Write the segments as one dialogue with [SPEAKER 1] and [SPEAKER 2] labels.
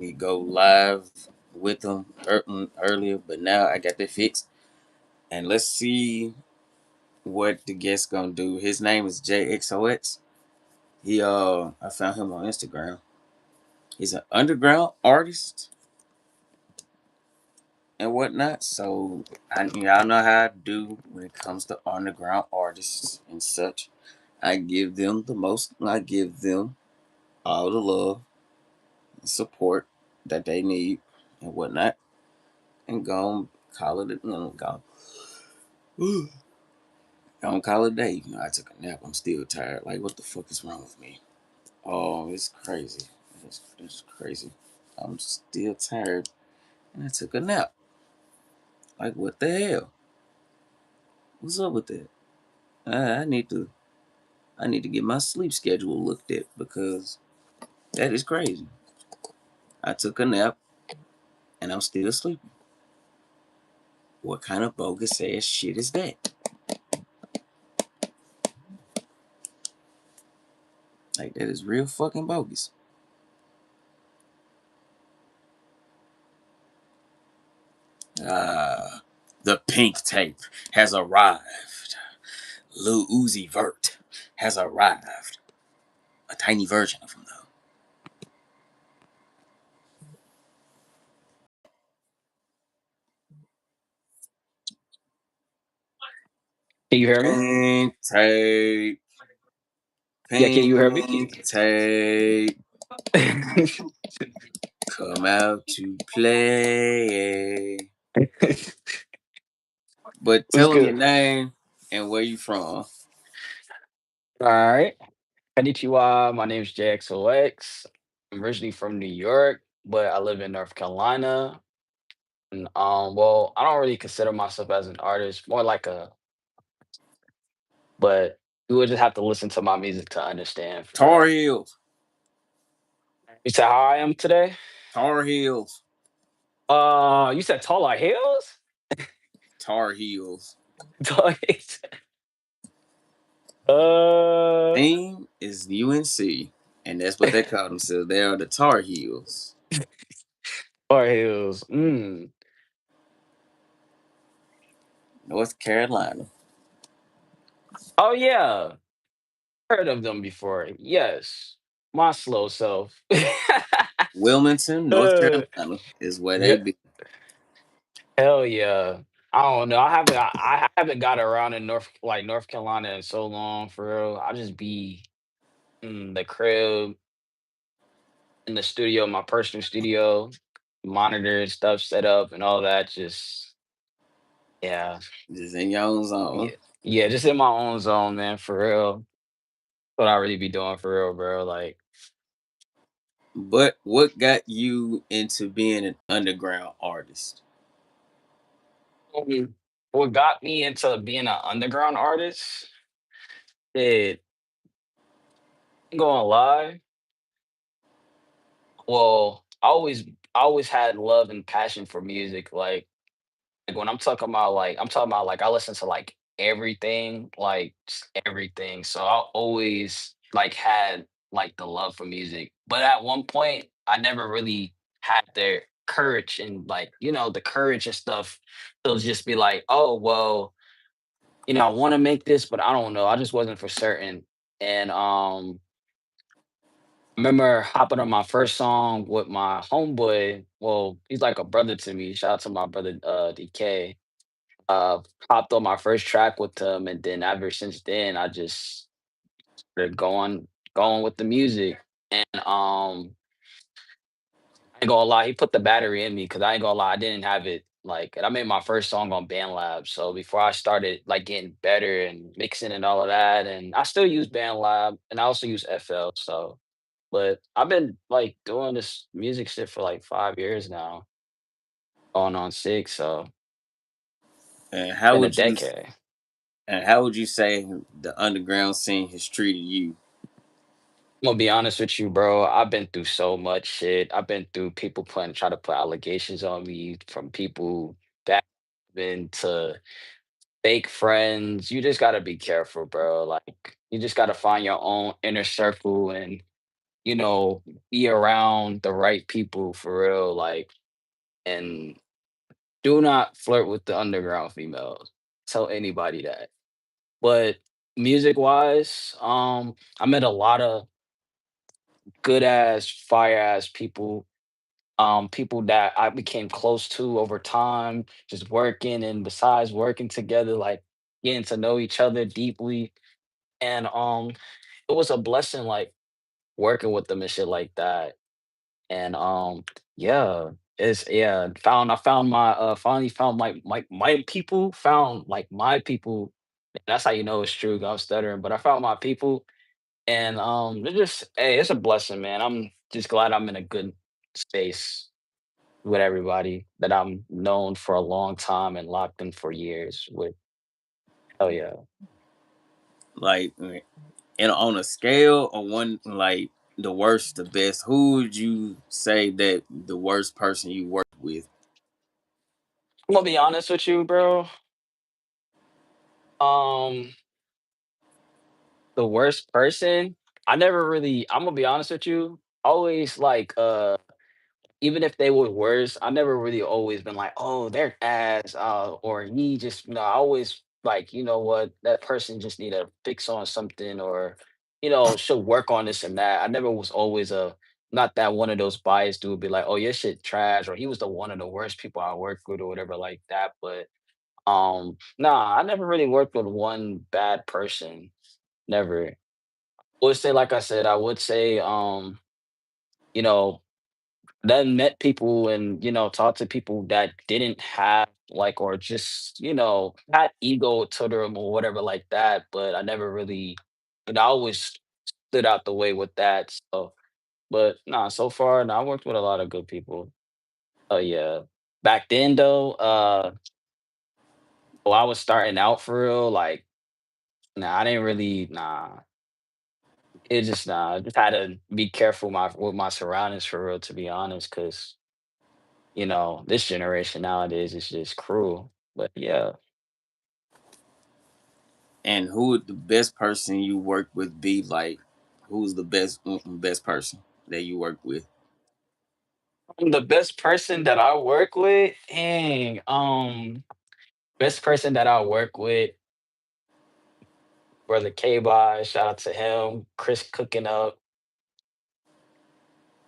[SPEAKER 1] we go live with them earlier, but now I got that fixed. And let's see what the guest gonna do. His name is JXOX. I found him on Instagram. He's an underground artist and whatnot. So y'all know how I do when it comes to underground artists and such. I give them the most. I give them all the love and support that they need and whatnot, and go and call it. Go and call it a day. I took a nap. I'm still tired. Like, what the fuck is wrong with me? Oh, it's crazy. It's crazy. I'm still tired, and I took a nap. Like, what the hell? What's up with that? I need to. I need to get my sleep schedule looked at because that is crazy. I took a nap and I'm still sleeping. What kind of bogus ass shit is that? Like, that is real fucking bogus. Ah, the pink tape has arrived. Lil Uzi Vert has arrived. A tiny version of him, though.
[SPEAKER 2] Can you hear me?
[SPEAKER 1] Pink tape.
[SPEAKER 2] Yeah, can you hear me?
[SPEAKER 1] Pink tape. Come out to play. But
[SPEAKER 2] What's
[SPEAKER 1] tell him your
[SPEAKER 2] good?
[SPEAKER 1] name and where you from.
[SPEAKER 2] All right. Konnichiwa. My name is JXOX. I'm originally from New York, but I live in North Carolina. And well, I don't really consider myself as an artist, more like a, but you would just have to listen to my music to understand for
[SPEAKER 1] Tar
[SPEAKER 2] real.
[SPEAKER 1] Heels.
[SPEAKER 2] You said how I am today?
[SPEAKER 1] Tar Heels.
[SPEAKER 2] You said taller hills?
[SPEAKER 1] Tar Heels.
[SPEAKER 2] uh,
[SPEAKER 1] Team is UNC, and that's what they call themselves. They are the Tar Heels.
[SPEAKER 2] taller hills. Mm.
[SPEAKER 1] North Carolina.
[SPEAKER 2] Oh yeah, heard of them before. Yes, my slow self.
[SPEAKER 1] Wilmington, North
[SPEAKER 2] Uh,
[SPEAKER 1] Carolina is where they
[SPEAKER 2] yeah,
[SPEAKER 1] be.
[SPEAKER 2] hell yeah. I don't know. I haven't got around in North Carolina in so long for real. I just be in the crib, in the studio, my personal studio, monitor and stuff set up and all that. Just yeah,
[SPEAKER 1] Just in your own zone.
[SPEAKER 2] yeah, yeah. Just in my own zone, man. For real. What I really be doing for real, bro. Like,
[SPEAKER 1] But what got you into being an underground artist?
[SPEAKER 2] mhm, what got me into being an underground artist? It ain't gonna lie. Well, I always had love and passion for music. Like when I'm talking about like I listen to like everything, like just everything. So I always like had like the love for music. But at one point I never really had the courage and like, the courage and stuff to just be like, oh well, I want to make this, but I don't know. I just wasn't for certain. And I remember hopping on my first song with my homeboy. Well, he's like a brother to me. Shout out to my brother DK. Uh Hopped on my first track with him, and then ever since then I just started going with the music. And I ain't gonna lie, he put the battery in me because I ain't gonna lie, I didn't have it like, and I made my first song on BandLab. So before I started like getting better and mixing and all of that, and I still use BandLab and I also use FL. So but I've been like doing this music shit for like 5 years now, going on six. So
[SPEAKER 1] And
[SPEAKER 2] it's been a decade.
[SPEAKER 1] how would you say the underground scene has treated you?
[SPEAKER 2] I'm gonna be honest with you, bro. I've been through so much shit. I've been through people try to put allegations on me from people that been to fake friends. You just gotta be careful, bro. Like you just gotta find your own inner circle and you know, be around the right people for real, like, and do not flirt with the underground females. Tell anybody that. But music wise, I met a lot of good ass, fire ass people. People that I became close to over time, just working and besides working together, like getting to know each other deeply. And it was a blessing like working with them and shit like that. And yeah, it's yeah, found I found my finally found my people, found like my people. That's how you know it's true. 'Cause I'm stuttering, but I found my people, and it's just hey, it's a blessing, man. I'm just glad I'm in a good space with everybody that I'm known for a long time and locked in for years with. Hell yeah.
[SPEAKER 1] Like, and on a scale of one, like the worst to best, who would you say that the worst person you work with?
[SPEAKER 2] I'm gonna be honest with you, bro. Um, the worst person, I never really. I'm gonna be honest with you. Always like even if they were worse, I never really always been like, oh, they're ass, or he just, I always like, you know what, that person just need to fix on something or, should work on this and that. I never was always not that one of those biased dude be like, oh, your shit trash, or he was the one of the worst people I worked with or whatever like that. But nah, I never really worked with one bad person. Never. Would say, like I said, I would say, you know, then met people and talked to people that didn't have like or just had ego to them or whatever like that, but I never really I always stood out the way with that. So but nah, so far nah, I worked with a lot of good people. Oh yeah, back then though, well, I was starting out for real, like nah, I didn't really it just nah, I just had to be careful with my surroundings for real, to be honest, because this generation nowadays is just cruel. But yeah,
[SPEAKER 1] And who would the best person you work with be? Like, who's the best person that you work with?
[SPEAKER 2] the best person that I work with, dang, best person that I work with, brother K by, shout out to him, Chris cooking up.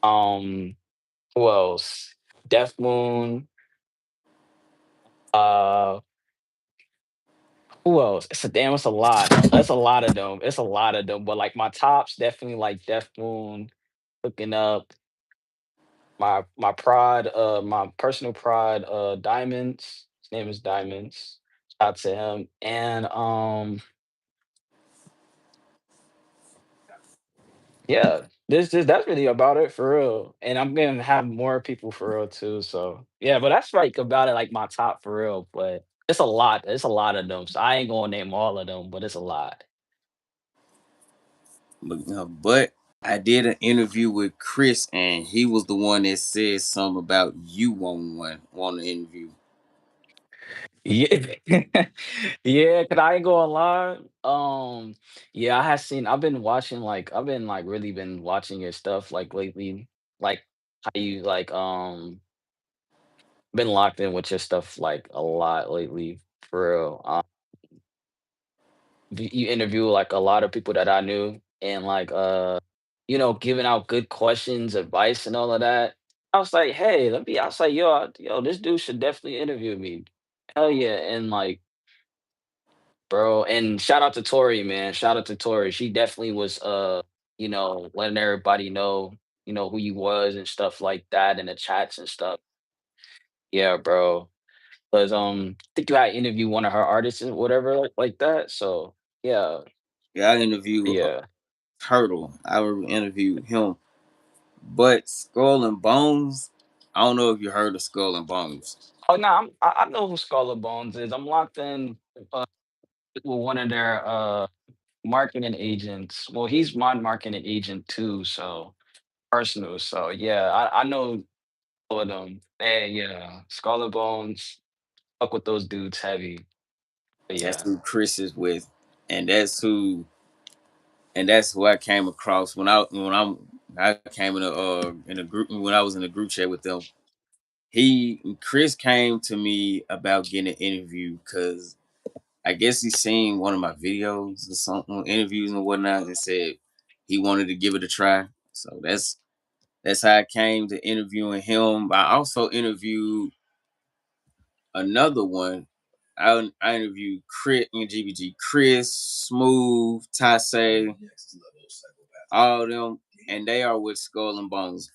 [SPEAKER 2] Um, who else? Def Moon. Uh, who else? It's a damn, it's a lot. It's a lot of them. It's a lot of them. But like my tops, definitely like Def Moon, cooking up. My pride, my personal pride, Diamonds. His name is Diamonds. Shout out to him. And yeah, this that's really about it for real. And I'm gonna have more people for real too. So yeah, but that's like about it, like my top for real. But it's a lot. It's a lot of them. So I ain't gonna name all of them, but it's a lot.
[SPEAKER 1] But I did an interview with Chris, and he was the one that said something about you want to interview.
[SPEAKER 2] Yeah, yeah. Cause I ain't gonna lie. Yeah, I've been like really been watching your stuff like lately. Like how you like been locked in with your stuff like a lot lately for real. You interview like a lot of people that I knew and like giving out good questions, advice and all of that. I was like, hey, I was like, yo, this dude should definitely interview me. Hell yeah. And like, bro, and shout out to Tori, man. Shout out to Tori. She definitely was letting everybody know, who you was and stuff like that in the chats and stuff. Yeah, bro. Cause I think you had interviewed one of her artists or whatever like that. So yeah,
[SPEAKER 1] Yeah, I interviewed
[SPEAKER 2] yeah.
[SPEAKER 1] Turtle. I interviewed him. But Skull and Bones, I don't know if you heard of Skull and Bones.
[SPEAKER 2] Oh no, I know who Scarlet Bones is. I'm locked in uh, with one of their marketing agents. Well, he's my marketing agent too, so personal. So yeah, I know all of them. Hey, yeah, Scarlet Bones. Fuck with those dudes heavy. But
[SPEAKER 1] That's
[SPEAKER 2] yeah.
[SPEAKER 1] who Chris is with, and that's who I came across when I came in a group when I was in a group chat with them. He Chris came to me about getting an interview because I guess he seen one of my videos or something, interviews and whatnot, and said he wanted to give it a try. So that's how I came to interviewing him. I also interviewed another one. I interviewed Chris and GBG, Chris, Smooth, Tase, all of them, and they are with Skull and Bones.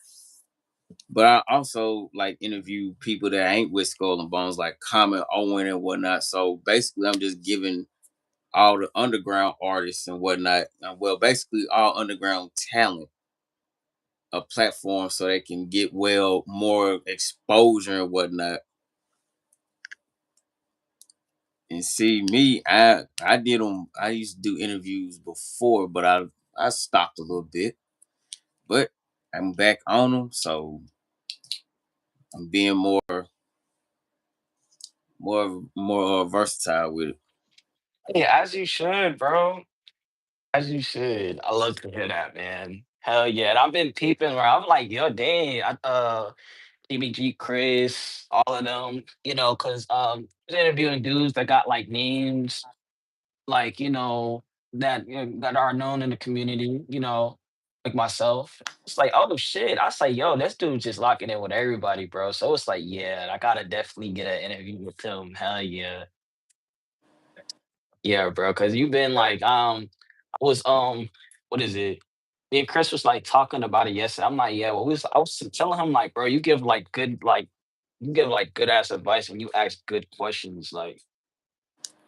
[SPEAKER 1] But I also like interview people that ain't with Skull and Bones, like Common Owen and whatnot. So basically, I'm just giving all the underground artists and whatnot, well, basically all underground talent, a platform so they can get more exposure and whatnot. And see me, I did them. I used to do interviews before, but I stopped a little bit. But I'm back on them, so I'm being more versatile with it.
[SPEAKER 2] Yeah, as you should, bro. As you should. I love to hear that, man. Hell yeah. And I've been peeping where I'm like, yo, dang, TBG, Chris, all of them, because I was interviewing dudes that got like names, like, that are known in the community, like myself. It's like, oh shit. I say, yo, this dude just locking in with everybody, bro. So it's like, yeah, I gotta definitely get an interview with him. Hell yeah. Yeah, bro. Cause you've been like, I was what is it? Me and Chris was like talking about it yesterday. I'm like, yeah, well, I was telling him like, bro, you give like good ass advice and you ask good questions, like,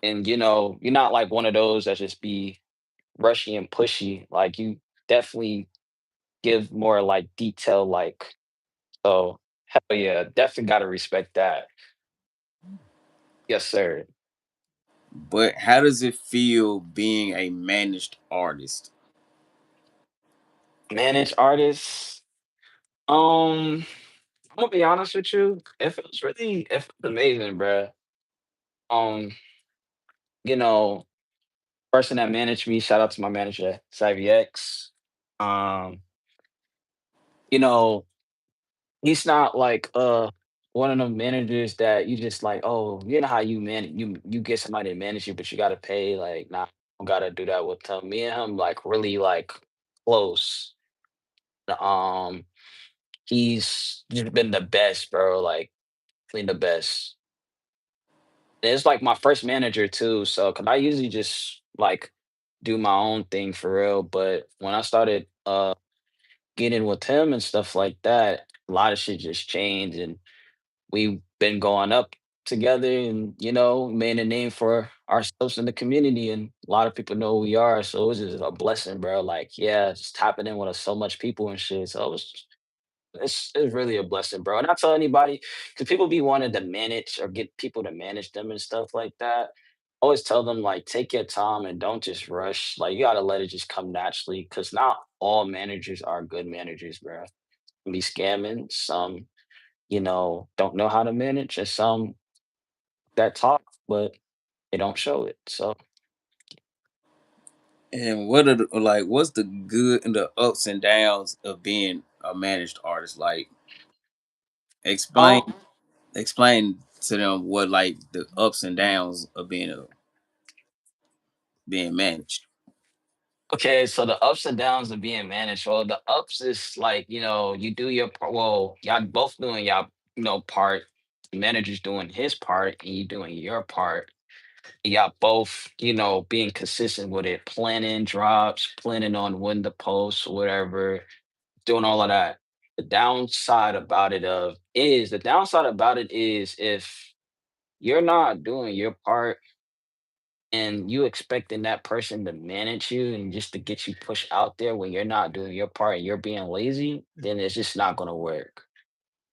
[SPEAKER 2] and you're not like one of those that just be rushy and pushy. Like you definitely give more like detail, like, so hell yeah, definitely gotta respect that. Yes, sir.
[SPEAKER 1] But how does it feel being a managed artist?
[SPEAKER 2] Manage artists. Um, I'm gonna be honest with you. It feels amazing, bruh. Um, you know, person that managed me, shout out to my manager, X. Um, you know, he's not like one of them managers that you just like, oh, you know how you get somebody to manage you, but you gotta pay. Like, nah, I don't gotta do that with him. Me and him like really like close. Um, he's just been the best, bro. Like, been the best. And it's like my first manager too. So, cause I usually just like do my own thing for real. But when I started getting with him and stuff like that, a lot of shit just changed, and we've been going up together, and made a name for ourselves in the community, and a lot of people know who we are. So it was just a blessing, bro. Like, yeah, just tapping in with so much people and shit. So it's really a blessing, bro. And I tell anybody, because people be wanting to manage or get people to manage them and stuff like that. I always tell them like, take your time and don't just rush. Like, you gotta let it just come naturally, because not all managers are good managers, bro. Be scamming. Some, don't know how to manage, and some that talk, but they don't show it. So
[SPEAKER 1] And what's the good and the ups and downs of being a managed artist? Like explain
[SPEAKER 2] um
[SPEAKER 1] explain to them what like the ups and downs of being managed.
[SPEAKER 2] okay, so the ups and downs of being managed. Well, the ups is like, you do your part. Well, y'all both doing y'all, part. The manager's doing his part and you doing your part. Y'all both, being consistent with it, planning drops, planning on when to post, whatever, doing all of that. The downside about it is if you're not doing your part and you expecting that person to manage you and just to get you pushed out there when you're not doing your part and you're being lazy, then it's just not gonna work.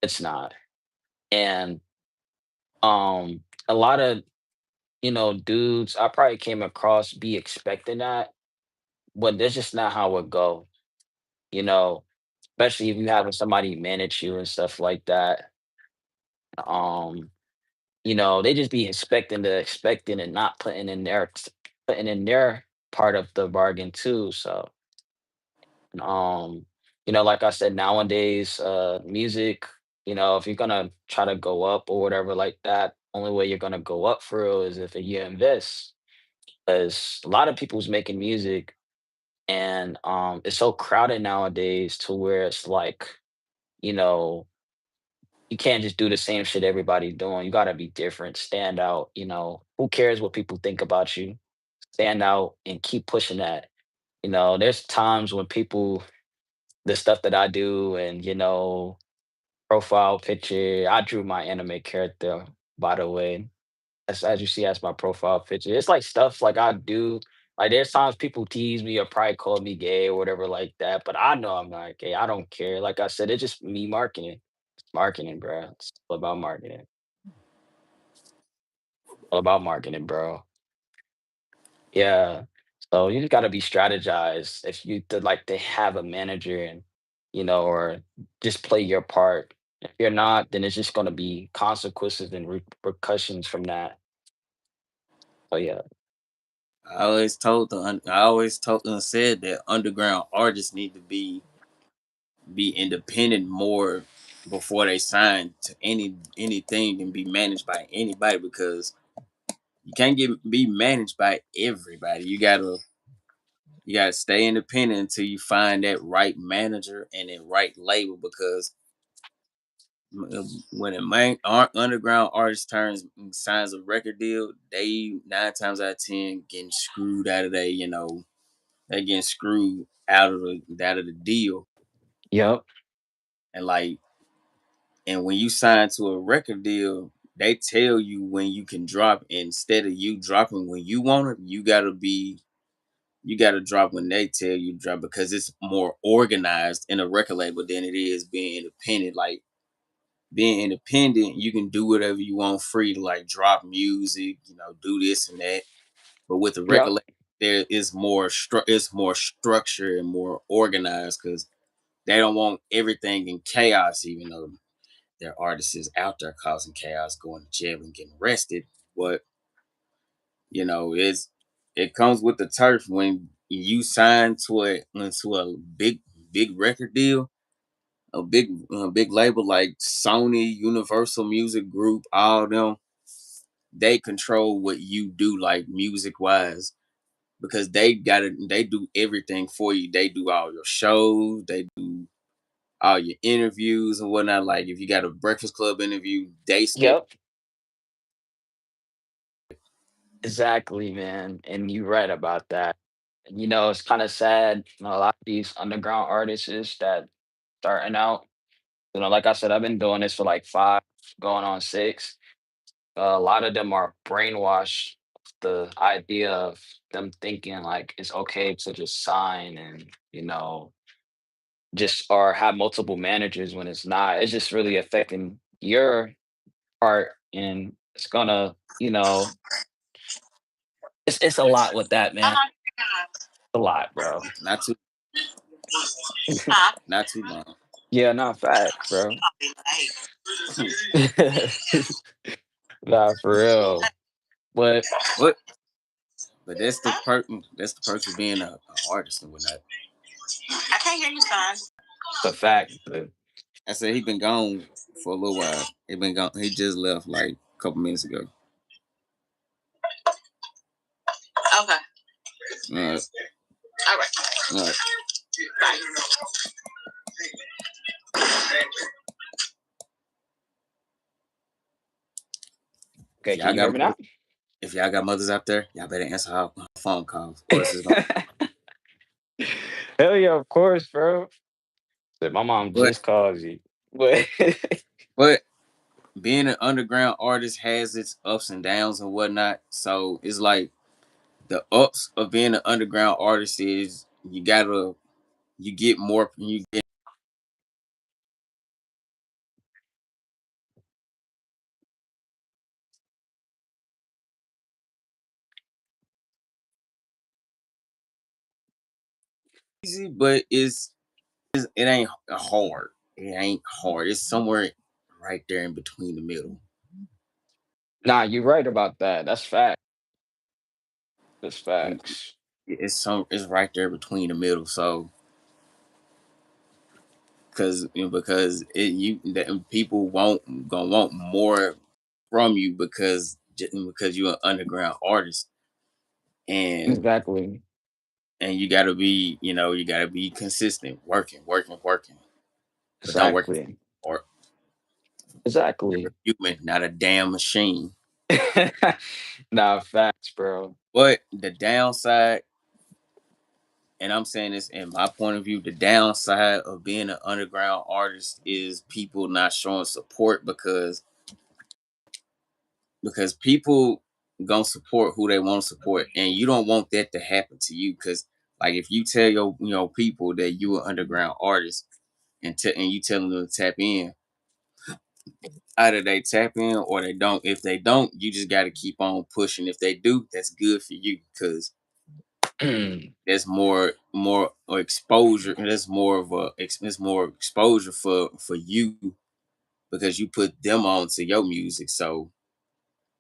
[SPEAKER 2] It's not. And a lot of dudes I probably came across be expecting that, but that's just not how it go, you know, especially if you having somebody manage you and stuff like that. Um, they just be expecting and not putting in their part of the bargain too. So, um Like I said, nowadays, music, if you're gonna try to go up or whatever like that, only way you're gonna go up for real is if you invest. Because a lot of people's making music, and it's so crowded nowadays to where it's like, you know, you can't just do the same shit everybody's doing. You gotta be different, stand out. Who cares what people think about you? Stand out and keep pushing that. There's times when people, the stuff that I do, and profile picture. I drew my anime character, by the way. As you see, as my profile picture. It's like stuff like I do. Like there's times people tease me or probably call me gay or whatever like that. But I know I'm not gay. I don't care. Like I said, it's just me marketing. It's marketing, bro. It's all about marketing. All about marketing, bro. Yeah. So you just gotta be strategized if you to like to have a manager and or just play your part. If you're not, then it's just gonna be consequences and repercussions from that. So yeah.
[SPEAKER 1] I always told and said that underground artists need to be independent more before they sign to anything and be managed by anybody, because you can't get be managed by everybody. You gotta stay independent until you find that right manager and that right label, because when a underground artist turns signs a record deal, they 9 times out of 10 getting screwed out of they getting screwed out of the deal.
[SPEAKER 2] Yep.
[SPEAKER 1] And like, and when you sign to a record deal, they tell you when you can drop. Instead of you dropping when you want it, you gotta drop when they tell you to drop, because it's more organized in a record label than it is being independent. Like, being independent, you can do whatever you want free to like drop music, do this and that. But with the record
[SPEAKER 2] Yep.
[SPEAKER 1] label, there is it's more structure and more organized, because they don't want everything in chaos, even though their artist is out there causing chaos, going to jail and getting arrested. But it comes with the turf when you sign into a big record deal, a big label like Sony, Universal Music Group, all them. They control what you do, like music wise, because they do everything for you. They do all your shows, they do all your interviews and whatnot. Like if you got a Breakfast Club interview, they schedule.
[SPEAKER 2] Yep. Exactly, man. And you're right about that. And it's kind of sad. A lot of these underground artists is that starting out. Like I said, I've been doing this for like 5, going on 6. A lot of them are brainwashed with the idea of them thinking like it's okay to just sign and just or have multiple managers when it's not. It's just really affecting your part, and it's gonna, it's a lot with that, man. A lot, bro.
[SPEAKER 1] Not too not too long.
[SPEAKER 2] Yeah, not facts, bro. Nah, for real. But
[SPEAKER 1] But but that's the perk of being a artist and whatnot. I can't hear you, son.
[SPEAKER 2] the fact that
[SPEAKER 1] I said he been gone for a little while. He been gone. He just left like a couple minutes ago. Okay. All right. All right. All right. If
[SPEAKER 2] okay, can
[SPEAKER 1] y'all
[SPEAKER 2] you hear
[SPEAKER 1] got
[SPEAKER 2] me
[SPEAKER 1] mothers,
[SPEAKER 2] now?
[SPEAKER 1] if y'all got mothers out there, y'all better answer our phone calls, or else it's gonna.
[SPEAKER 2] Hell yeah, of course, bro. Said my mom
[SPEAKER 1] But
[SPEAKER 2] just called you. But
[SPEAKER 1] but being an underground artist has its ups and downs and whatnot. So it's like the ups of being an underground artist is you get easy, but it ain't hard. It ain't hard. It's somewhere right there in between the middle.
[SPEAKER 2] nah, you're right about that. That's fact. That's
[SPEAKER 1] You-
[SPEAKER 2] facts.
[SPEAKER 1] It's right there between the middle. So because people won't gonna want more from you because you're an underground artist, and
[SPEAKER 2] Exactly.
[SPEAKER 1] you gotta be, you gotta be consistent, working, but don't work
[SPEAKER 2] Exactly.
[SPEAKER 1] or you're a
[SPEAKER 2] Exactly.
[SPEAKER 1] human, not a damn machine.
[SPEAKER 2] Nah, facts, bro.
[SPEAKER 1] But the downside, and I'm saying this in my point of view, the downside of being an underground artist is people not showing support because people gonna support who they want to support, and you don't want that to happen to you. Because like if you tell your people that you an underground artist and you tell them to tap in, either they tap in or they don't. If they don't, you just got to keep on pushing. If they do, that's good for you because there's more exposure. There's more of there's more exposure for you because you put them on to your music. So,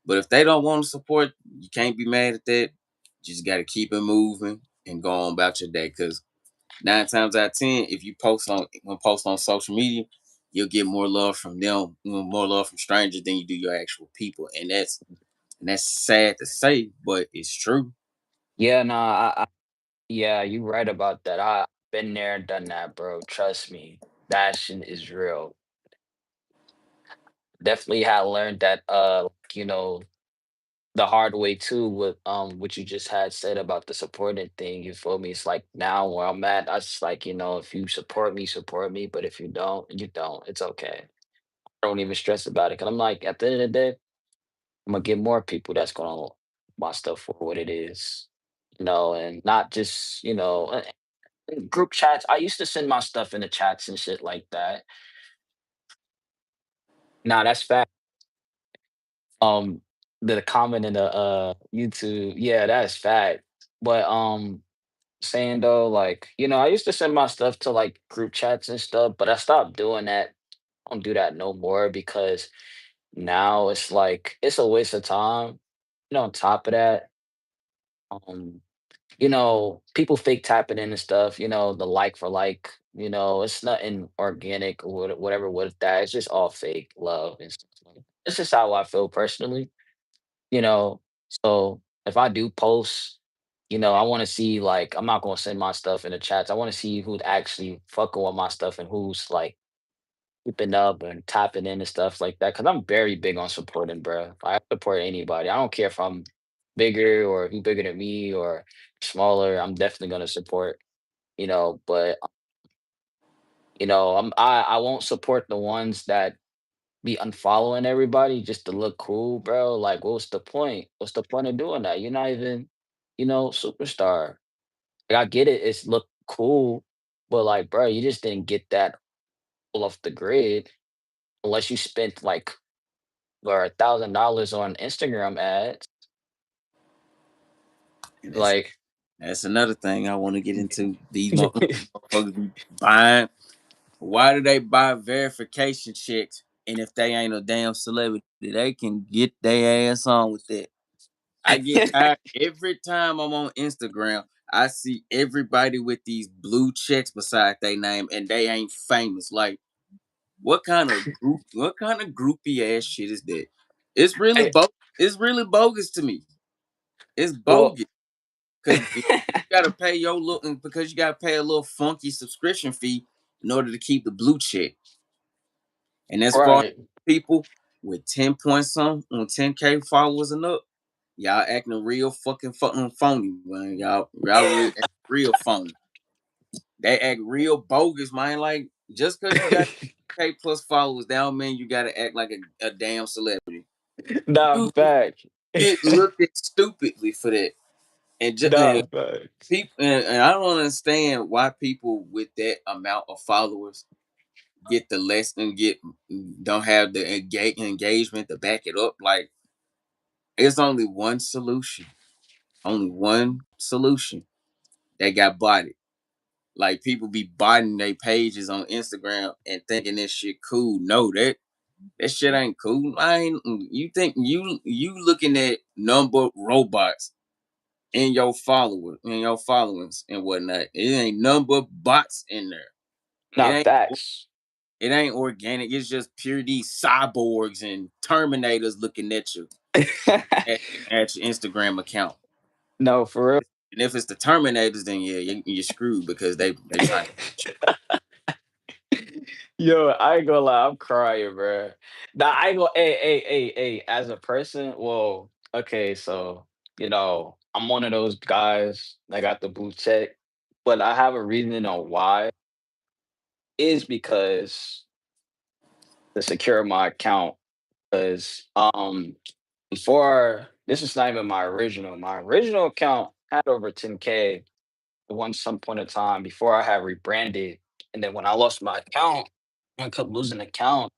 [SPEAKER 1] but if they don't want to support, you can't be mad at that. You just got to keep it moving and go on about your day. Because 9 times out of 10, if you post on social media, you'll get more love from them, more love from strangers than you do your actual people, and that's sad to say, but it's true.
[SPEAKER 2] Yeah, nah, yeah, you right about that. I been there, done that, bro. Trust me. That shit is real. Definitely had learned that you know, the hard way too with what you just had said about the supporting thing. You feel me? It's like now where I'm at, I just like, if you support me. But if you don't, you don't. It's okay. I don't even stress about it. Cause I'm like, at the end of the day, I'm gonna get more people that's gonna my stuff for what it is. And not just, group chats. I used to send my stuff in the chats and shit like that. Nah, that's fact. Um, the comment in the YouTube, yeah, that's fact. But saying though, like, I used to send my stuff to like group chats and stuff, but I stopped doing that. I don't do that no more because now it's like it's a waste of time. On top of that, um, people fake tapping in and stuff, the like for like, it's nothing organic or whatever with that. It's just all fake love and stuff. It's just how I feel personally, you know. So if I do post, I want to see like I'm not gonna send my stuff in the chats. I want to see who's actually fucking with my stuff and who's like keeping up and tapping in and stuff like that. Cause I'm very big on supporting, bro. I support anybody. I don't care if I'm bigger or who bigger than me or smaller. I'm definitely gonna support, but I won't support the ones that be unfollowing everybody just to look cool, bro. Like, what's the point? What's the point of doing that? You're not even, superstar. Like, I get it, it's look cool, but like, bro, you just didn't get that all off the grid unless you spent like or $1,000 on Instagram ads.
[SPEAKER 1] And
[SPEAKER 2] Like,
[SPEAKER 1] that's another thing I want to get into. These motherfuckers be buying. Why do they buy verification checks? And if they ain't a damn celebrity, they can get their ass on with that. I get tired every time I'm on Instagram. I see everybody with these blue checks beside their name, and they ain't famous. Like, What kind of groupie ass shit is that? It's really
[SPEAKER 2] hey,
[SPEAKER 1] bogus. It's really bogus to me. It's
[SPEAKER 2] well,
[SPEAKER 1] bogus because you gotta pay your little because you gotta pay a little funky subscription fee in order to keep the blue check. And as far as
[SPEAKER 2] right.
[SPEAKER 1] people with 10 points on 10K followers and up, y'all acting real fucking phony, man. Y'all real phony. They act real bogus, man. Like just because you got K plus followers, that don't mean you gotta act like a damn celebrity.
[SPEAKER 2] Not
[SPEAKER 1] You
[SPEAKER 2] fact.
[SPEAKER 1] get looked at stupidly for that. And
[SPEAKER 2] Not fact.
[SPEAKER 1] people and I don't understand why people with that amount of followers get the less and get don't have the engagement to back it up. Like it's only one solution. Only one solution that got bodied. Like people be botting their pages on Instagram and thinking this shit cool. No, that shit ain't cool. I ain't you think you looking at number robots in your followers and whatnot. It ain't number bots in there. It
[SPEAKER 2] Not
[SPEAKER 1] ain't
[SPEAKER 2] facts.
[SPEAKER 1] it ain't organic. It's just pure these cyborgs and Terminators looking at you at your Instagram account.
[SPEAKER 2] No, for
[SPEAKER 1] And if it's the Terminators, then yeah, you're screwed because they trying to get you.
[SPEAKER 2] real. Yo, I ain't gonna lie, I'm crying, bro. Nah, I ain't gonna. Hey. As a person, well, okay, so I'm one of those guys that got the blue check, but I have a reason on why. Is because to secure my account. Because before this is not even my original. My original account had over 10K at one some point in time before I had rebranded. And then when I lost my account, I kept losing account.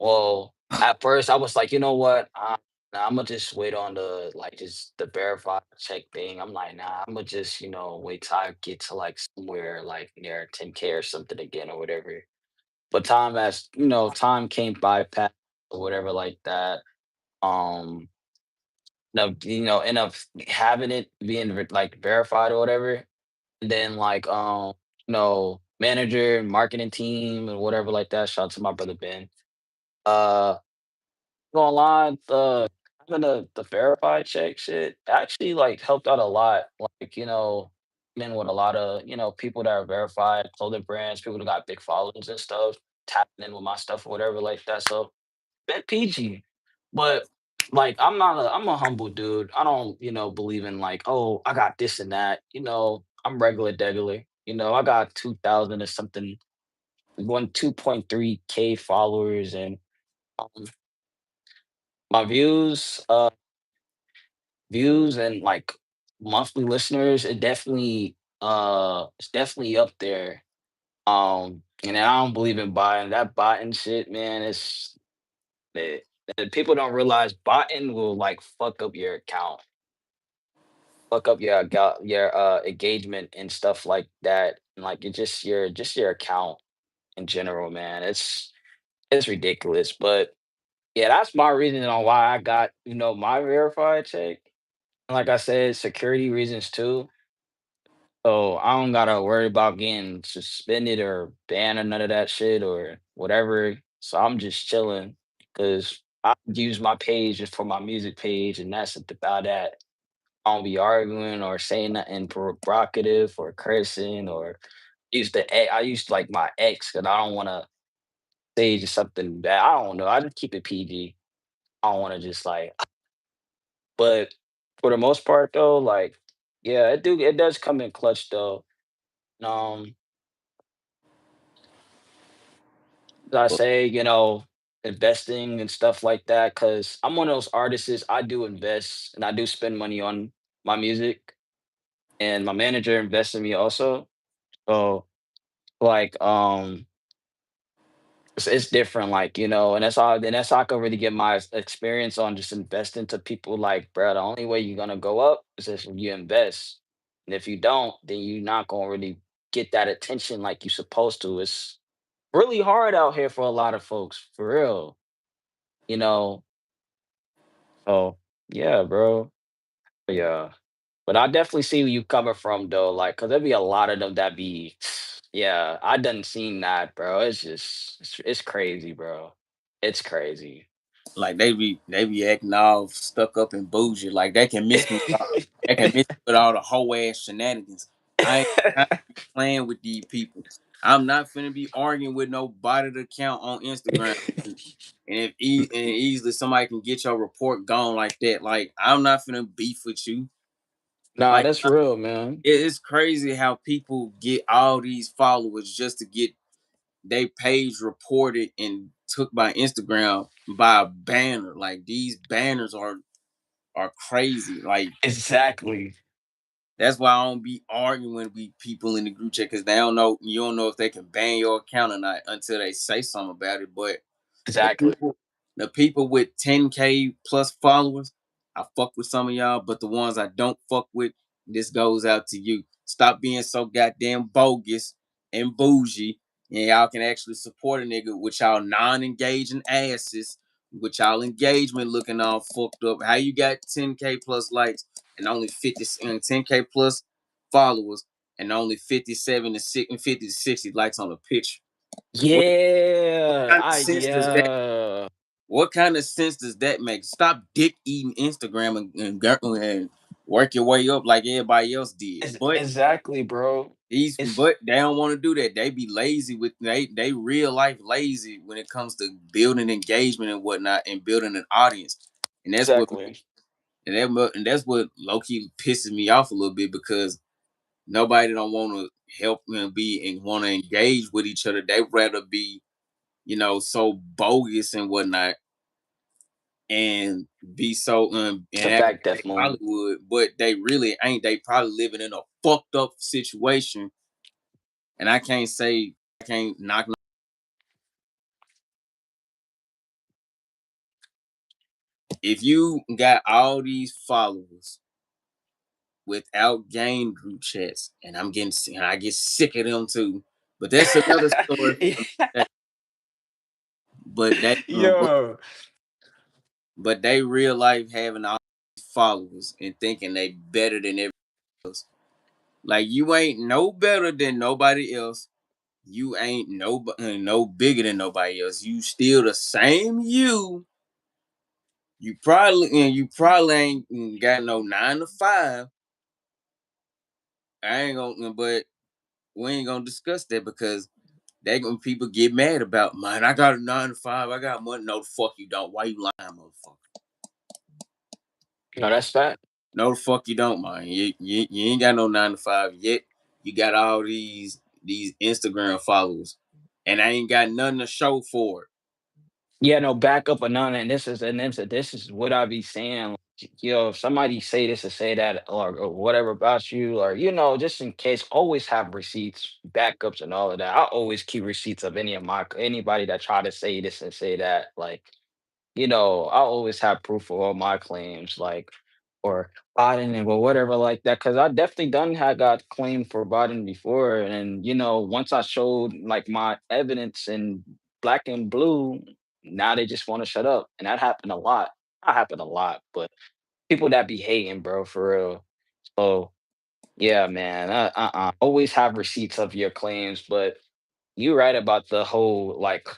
[SPEAKER 2] Well, at first I was like, you know what? Nah, I'm gonna just wait on the like just the verify check thing. I'm like, nah, I'm gonna just wait till I get to like somewhere like near 10K or something again or whatever. But time as time came by past or whatever like that. Um, end up having it being like verified or whatever. And then like manager, marketing team, and whatever like that. Shout out to my brother Ben. Uh Gonna lie, having the verified check shit actually like helped out a lot. Like, been with a lot of, people that are verified, clothing brands, people that got big followings and stuff, tapping in with my stuff or whatever like that. So bit PG. But like I'm a humble dude. I don't, believe in like, oh, I got this and that. I'm regular degular. I got 2,000 or something, 2.3K followers and um, my views and like monthly listeners, it's definitely up there. And I don't believe in buying that botting shit, man. It, people don't realize botting will like fuck up your account, fuck up your engagement and stuff like that. And like it just your account in general, man. It's ridiculous. But yeah, that's my reason on why I got, my verified check. Like I said, security reasons too. So I don't gotta worry about getting suspended or banned or none of that shit or whatever. So I'm just chilling because I use my page just for my music page, and that's about that. I don't be arguing or saying nothing provocative or cursing or I used like my ex because I don't want to say just something bad. I don't know. I just keep it PG. I don't want to just like, but for the most part though, like, yeah, it does come in clutch though. Um, I
[SPEAKER 1] But,
[SPEAKER 2] say, investing and stuff like that, because I'm one of those artists. I do invest and I do spend money on my music, and my manager invests in me also. So, like, it's different, like and that's how I can really get my experience on just investing to people. Like, bro, the only way you're gonna go up is if you invest, and if you don't, then you're not gonna really get that attention like you're supposed to. It's really hard out here for a lot of folks, for real. You know, so yeah, bro. Yeah. But I definitely see where you coming from though, like, cause there be a lot of them that be yeah, I done seen that, bro. It's just it's crazy, bro. It's crazy.
[SPEAKER 1] like they be acting all stuck up and bougie. Like they can miss me. They can miss me with all the whole ass shenanigans. I ain't got to be playing with these people. I'm not finna be arguing with no botted account on Instagram. And and easily somebody can get your report gone like that. Like I'm not finna beef with you.
[SPEAKER 2] Nah,
[SPEAKER 1] Like
[SPEAKER 2] that's real, man.
[SPEAKER 1] it's crazy how people get all these followers just to get they page reported and took by Instagram by a banner. Like these banners are crazy. Like
[SPEAKER 2] Exactly.
[SPEAKER 1] that's why I don't be arguing with people in the group chat because they don't know you don't know if they can ban your account or not until they say something about it. But the
[SPEAKER 2] Exactly.
[SPEAKER 1] people, the people with 10K plus followers, I fuck with some of y'all, but the ones I don't fuck with, this goes out to you. Stop being so goddamn bogus and bougie, and y'all can actually support a nigga with y'all non-engaging asses, with y'all engagement looking all fucked up. How you got 10K plus likes and only 50 and 10K plus followers, and only 57 to 60, 50 to 60 likes on a picture. What
[SPEAKER 2] Yeah,
[SPEAKER 1] kind of sense does that?
[SPEAKER 2] yeah.
[SPEAKER 1] What kind of sense does that make? Stop dick eating Instagram and work your way up like everybody else did. But
[SPEAKER 2] Exactly, bro. It's
[SPEAKER 1] but they don't want to do that. They be lazy with they real life lazy when it comes to building engagement and whatnot and building an audience. And that's what
[SPEAKER 2] exactly.
[SPEAKER 1] and that's what low key pisses me off a little bit because nobody don't want to help and be and want to engage with each other. They rather be, so bogus and whatnot and be so
[SPEAKER 2] It's
[SPEAKER 1] and
[SPEAKER 2] a
[SPEAKER 1] act
[SPEAKER 2] fact,
[SPEAKER 1] like
[SPEAKER 2] Death
[SPEAKER 1] they
[SPEAKER 2] Moon.
[SPEAKER 1] Hollywood, but they really ain't. They probably living in a fucked up situation. And I can't say I can't knock if you got all these followers without game group chats, and I get sick of them too. But that's another story for another day. But they
[SPEAKER 2] Yo.
[SPEAKER 1] but they real life having all these followers and thinking they better than everybody else. Like you ain't no better than nobody else. You ain't no bigger than nobody else. You still the same you. You probably ain't got no 9 to 5. I ain't gonna but we ain't gonna discuss that because they gonna people get mad about mine. I got a 9 to 5, I got money. No the fuck you don't. Why you lying, motherfucker?
[SPEAKER 2] No, that's fact.
[SPEAKER 1] No the fuck you don't, man. You ain't got no 9 to 5 yet. You got all these Instagram followers. And I ain't got nothing to show for it.
[SPEAKER 2] Yeah, no backup or none. And this is what I be saying. Like, yo, if somebody say this or say that or whatever about you, or just in case, always have receipts, backups, and all of that. I always keep receipts of anybody that try to say this and say that. Like, I always have proof of all my claims, like, or Biden and well, whatever like that. Cause I definitely done had got claimed for Biden before. And, once I showed like my evidence in black and blue, now they just want to shut up. And that happened a lot. That happened a lot, but people that be hating, bro, for real. So yeah, man. Always have receipts of your claims, but you right about the whole like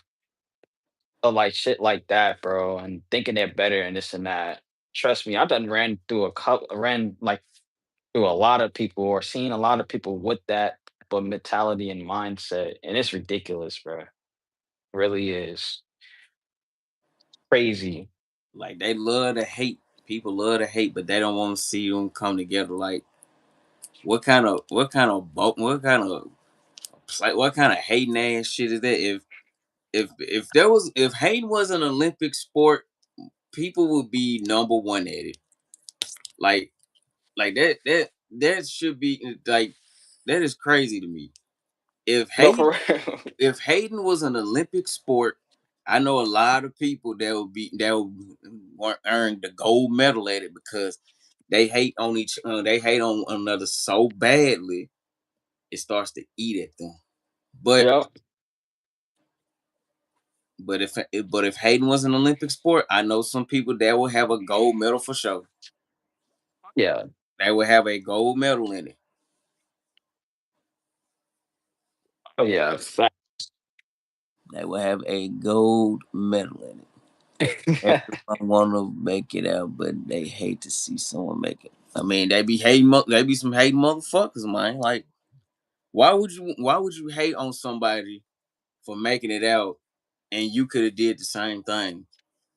[SPEAKER 2] shit like that, bro, and thinking they're better and this and that. Trust me, I've done ran like through a lot of people or seen a lot of people with that but mentality and mindset, and it's ridiculous, bro. Really is crazy.
[SPEAKER 1] Like they love to hate. People love to hate, but they don't want to see them come together. Like what kind of hating ass shit is that? If hating was an Olympic sport, people would be number 1 at it. Like that should be like that is crazy to me. If
[SPEAKER 2] No,
[SPEAKER 1] hate
[SPEAKER 2] for real.
[SPEAKER 1] if hating was an Olympic sport, I know a lot of people that will earn the gold medal at it because they hate on another so badly it starts to eat at them. But
[SPEAKER 2] Yep.
[SPEAKER 1] but if hating was an Olympic sport, I know some people that will have a gold medal for sure.
[SPEAKER 2] Yeah.
[SPEAKER 1] They will have a gold medal in it.
[SPEAKER 2] Oh yeah.
[SPEAKER 1] They will have a gold medal in it. Everyone want to make it out, but they hate to see someone make it. I mean, they be some hating motherfuckers, man. Like, why would you hate on somebody for making it out, and you could have did the same thing?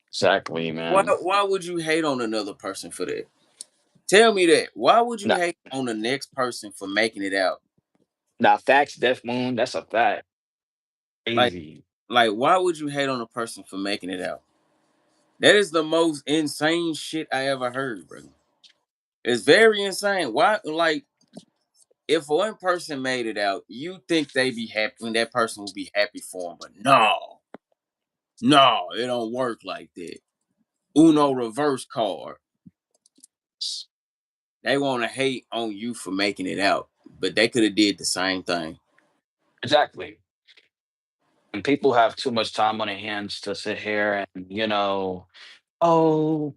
[SPEAKER 2] Exactly,
[SPEAKER 1] Why
[SPEAKER 2] man.
[SPEAKER 1] why would you hate on another person for that? Tell me that. Why would you
[SPEAKER 2] Now,
[SPEAKER 1] hate on the next person for making it out?
[SPEAKER 2] now facts, Death Moon. That's a fact.
[SPEAKER 1] Like,
[SPEAKER 2] Crazy.
[SPEAKER 1] why would you hate on a person for making it out? That is the most insane shit I ever heard, bro. It's very insane. Why, like, if one person made it out, you think they be happy when that person would be happy for him, but no, no, it don't work like that. Uno reverse card. They want to hate on you for making it out, but they could have did the same thing.
[SPEAKER 2] Exactly. And people have too much time on their hands to sit here and oh,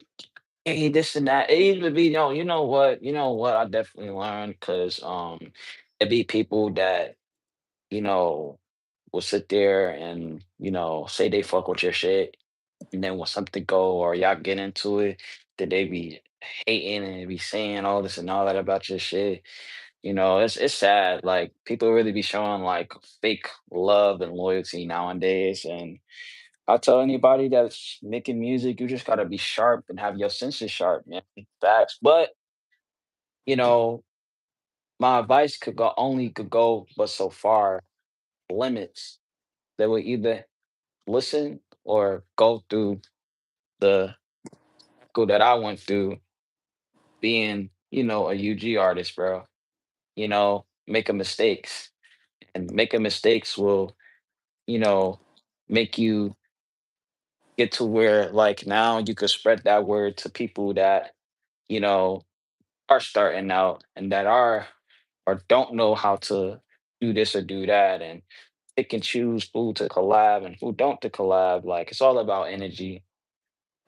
[SPEAKER 2] hey, this and that. It even be, you know what, I definitely learned because It be people that, you know, will sit there and, say they fuck with your shit. And then when something go or y'all get into it, that they be hating and be saying all this and all that about your shit. It's sad. Like people really be showing like fake love and loyalty nowadays. And I tell anybody that's making music, you just gotta be sharp and have your senses sharp, man. Facts. But, you know, my advice could go but so far. Limits. They will either listen or go through the cycle that I went through being, a UG artist, bro. Making mistakes. And making mistakes will, you know, make you get to where like now you could spread that word to people that, you know, are starting out and that are or don't know how to do this or do that and pick and choose who to collab and who don't to collab. Like it's all about energy.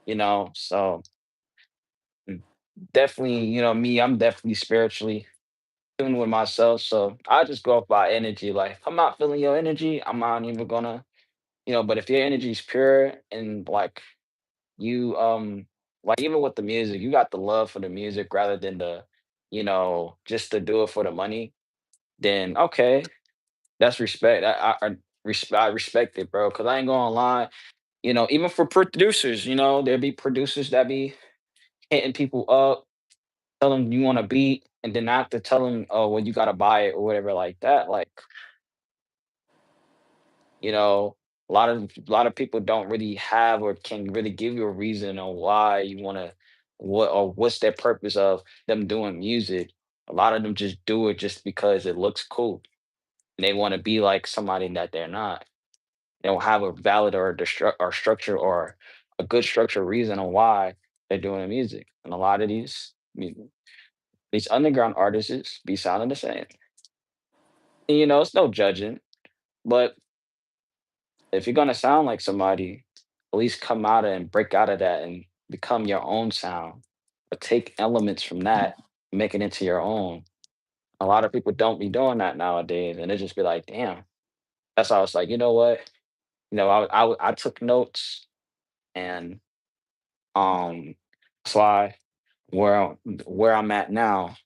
[SPEAKER 2] So mm, definitely, me, I'm definitely spiritually tuned with myself. So I just go off by energy. Like if I'm not feeling your energy, I'm not even gonna, but if your energy is pure and like you like even with the music, you got the love for the music rather than just to do it for the money, then okay, that's respect. I respect it, bro. Cause I ain't gonna lie, even for producers, there be producers that be hitting people up, tell them you want to beat, and then after tell them, oh, well, you gotta buy it or whatever like that. Like, a lot of people don't really have or can really give you a reason on why you wanna what or what's their purpose of them doing music. A lot of them just do it just because it looks cool. And they want to be like somebody that they're not. They don't have a valid or or structure or a good structure reason on why they're doing the music. And a lot of these underground artists be sounding the same. And, it's no judging, but if you're gonna sound like somebody, at least come out and break out of that and become your own sound. Or take elements from that, make it into your own. A lot of people don't be doing that nowadays, and they just be like, "Damn." That's why I was like, you know what? I took notes, and that's why where I'm at now,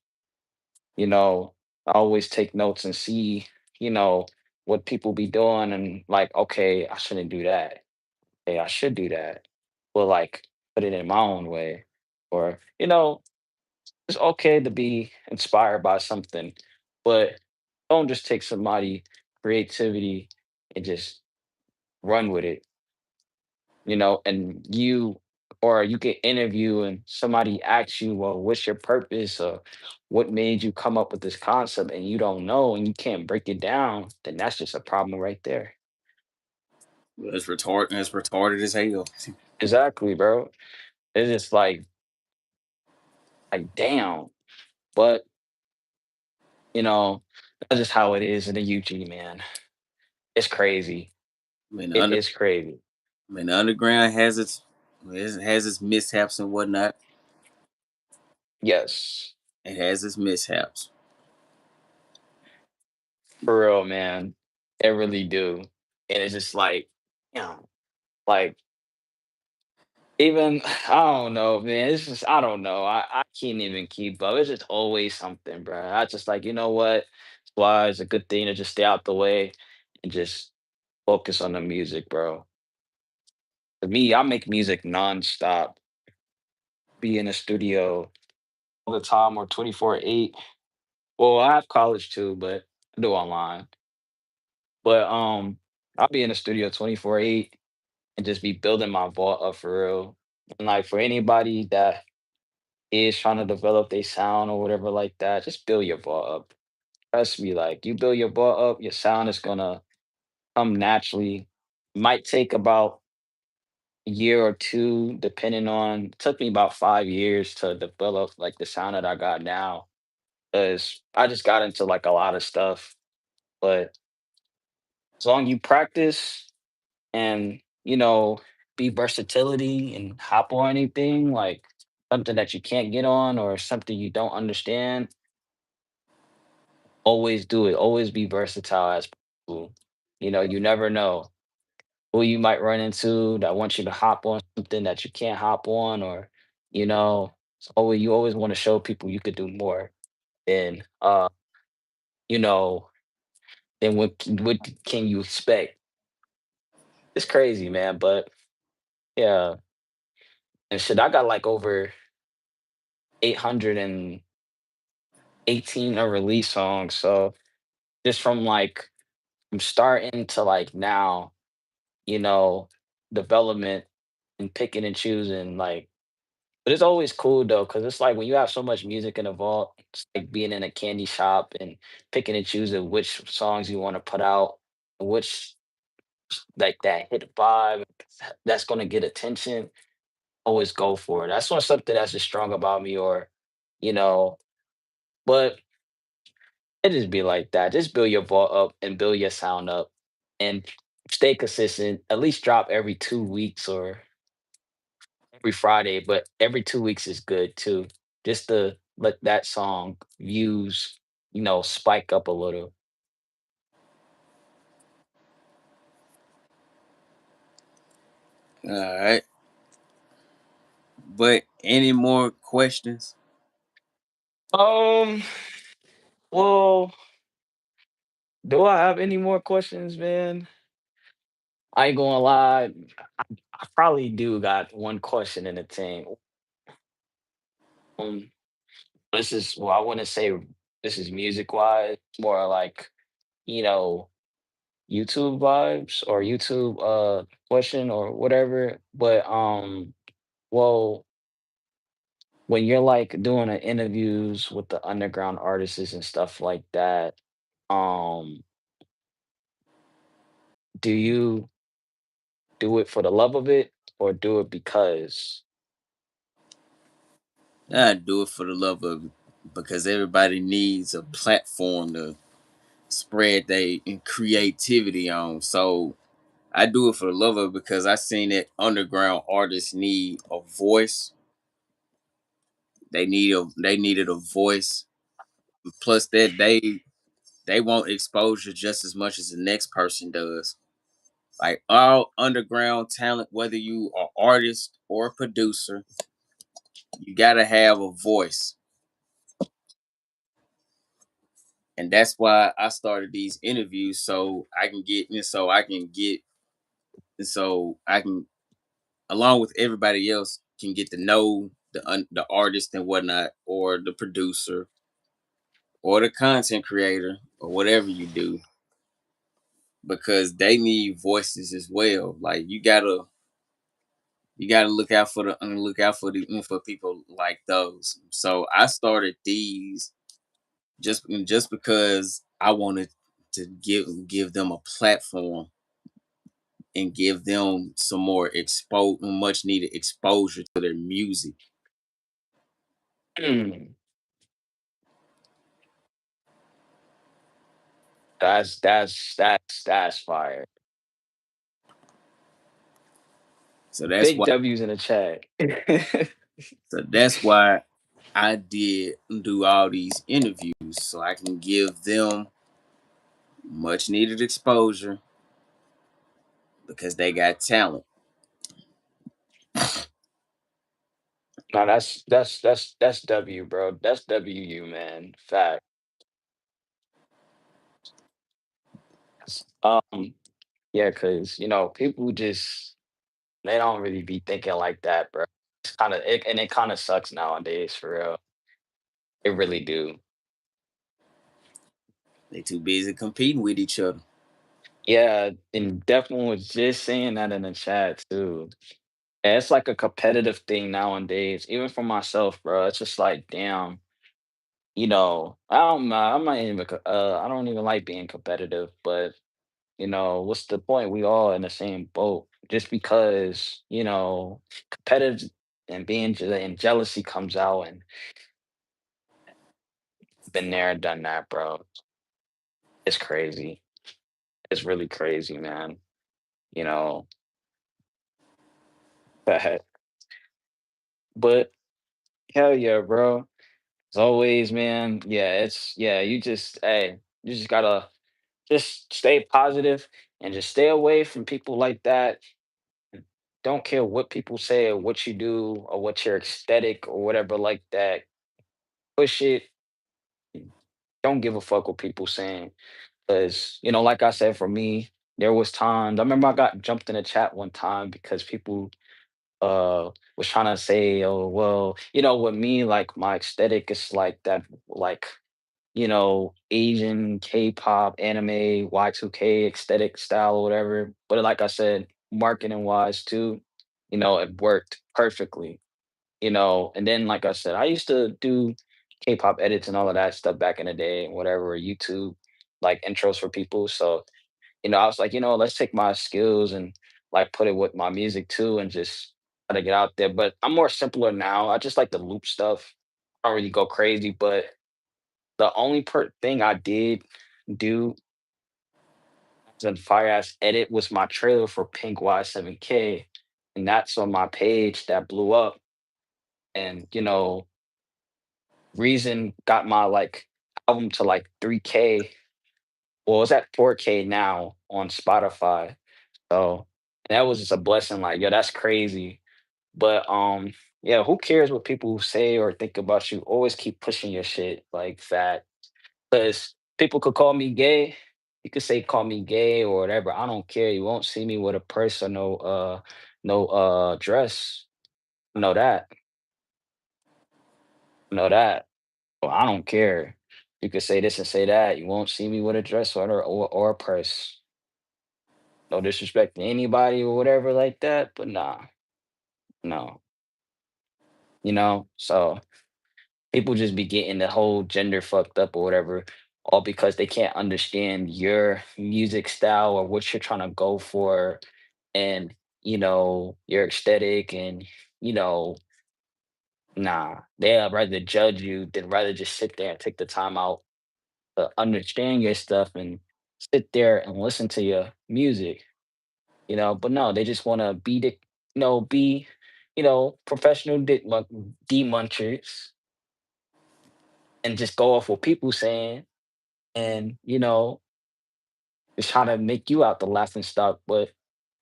[SPEAKER 2] you know, I always take notes and see, you know, what people be doing, and like, okay, I shouldn't do that. Hey, I should do that. But like put it in my own way. Or, it's okay to be inspired by something, but don't just take somebody creativity and just run with it, and you get interview and somebody asks you, well, what's your purpose or what made you come up with this concept and you don't know and you can't break it down, then that's just a problem right there.
[SPEAKER 1] It's retarded. It's retarded as hell.
[SPEAKER 2] Exactly, bro. It's just like damn. But You know, that's just how it is in the UG, man. It's crazy.
[SPEAKER 1] I mean,
[SPEAKER 2] It is crazy.
[SPEAKER 1] the underground has its mishaps and whatnot.
[SPEAKER 2] Yes,
[SPEAKER 1] It has its mishaps.
[SPEAKER 2] for real, man. It really do. And it's just like even I don't know, man. It's just I don't know. I can't even keep up. It's just always something, bro. I just like, you know what? That's why it's a good thing to just stay out the way and just focus on the music, bro. For me, I make music nonstop. Be in the studio all the time or 24/8. Well, I have college too, but I do online. But I'll be in the studio 24/8 and just be building my vault up for real. And like for anybody that is trying to develop their sound or whatever like that, just build your vault up. Trust me, like you build your vault up, your sound is gonna come naturally. Might take about a year or two, depending on it took me about 5 years to develop like the sound that I got now. Cause I just got into like a lot of stuff. But as long you practice and be versatility and hop on anything like something that you can't get on or something you don't understand, Always do it. Always be versatile as possible. You never know who you might run into that wants you to hop on something that you can't hop on, or you always want to show people you could do more than you know than what can you expect. It's crazy, man, but yeah, and shit, I got like over 818 unreleased songs. So just from starting to like now, you know, development and picking and choosing, like, but it's always cool though, because it's like when you have so much music in a vault, it's like being in a candy shop and picking and choosing which songs you want to put out, which like that hit vibe that's gonna get attention. Always go for it. That's not something that's just strong about me, or you know, but it just be like that. Just build your vault up and build your sound up and stay consistent. At least drop every 2 weeks or every Friday, but every 2 weeks is good too. Just to let that song views, spike up a little.
[SPEAKER 1] All right. But any more questions?
[SPEAKER 2] Um, well, do I have any more questions, man? I ain't gonna lie. I probably do got one question in the tank. Um, I wouldn't say this is music wise, more like, you know, YouTube vibes or YouTube question or whatever. But well, when you're like doing the interviews with the underground artists and stuff like that, um, do you do it for the love of it or do it because?
[SPEAKER 1] I do it for the love of it because everybody needs a platform to spread their creativity on. So I do it for the love of it because I seen that underground artists need a voice. They needed a voice. Plus that they want exposure just as much as the next person does. Like all underground talent, whether you are artist or a producer, you gotta have a voice. And that's why I started these interviews so I can get and so I can get and so I can along with everybody else can get to know the artist and whatnot or the producer or the content creator or whatever you do because they need voices as well. Like you gotta look out for for people like those. So I started these just because I wanted to give them a platform and give them some more much needed exposure to their music.
[SPEAKER 2] Hmm, that's fire.
[SPEAKER 1] So that's
[SPEAKER 2] Big
[SPEAKER 1] why
[SPEAKER 2] W's in the chat.
[SPEAKER 1] that's why I did do all these interviews so I can give them much needed exposure because they got talent.
[SPEAKER 2] No, that's W, bro. That's WU, man. Fact. Um, yeah, cause people just they don't really be thinking like that, bro. It kind of sucks nowadays for real. It really do.
[SPEAKER 1] They too busy competing with each other.
[SPEAKER 2] Yeah, and definitely was just saying that in the chat too. And it's like a competitive thing nowadays, even for myself, bro. It's just like, damn, I don't even like being competitive, but what's the point? We all in the same boat. Just because, competitive and and jealousy comes out, and been there and done that, bro. It's crazy. It's really crazy, man. You know, but hell yeah, bro. As always, man. Yeah, you just hey, you just gotta just stay positive and just stay away from people like that. Don't care what people say or what you do or what your aesthetic or whatever like that. Push it. Don't give a fuck what people saying. Cause, like I said, for me, there was times I remember I got jumped in a chat one time because people was trying to say, oh well, with me, like my aesthetic is like that, like Asian K-pop, anime, Y2K aesthetic style or whatever. But like I said, marketing wise too, it worked perfectly. And then like I said, I used to do K-pop edits and all of that stuff back in the day, and whatever, YouTube like intros for people. So, I was like, let's take my skills and like put it with my music too and just try to get out there. But I'm more simpler now. I just like the loop stuff. I don't really go crazy, but the only thing I did do as a fire ass edit was my trailer for Pink Y7K. And that's on my page that blew up. And, Reason got my like album to like 3K. Well, it's at 4K now on Spotify. So that was just a blessing. Like, yo, that's crazy. But yeah, who cares what people say or think about you? Always keep pushing your shit like that. Because people could call me gay. You could say call me gay or whatever. I don't care. You won't see me with a purse or no dress. Know that. Know that. Well, I don't care. You could say this and say that. You won't see me with a dress or a purse. No disrespect to anybody or whatever like that. But nah, no. So people just be getting the whole gender fucked up or whatever, all because they can't understand your music style or what you're trying to go for and your aesthetic and you know, they'll rather judge you than rather just sit there and take the time out to understand your stuff and sit there and listen to your music, but no, they just want to be be professional munchers and just go off what people saying and just trying to make you out the laughing stock, but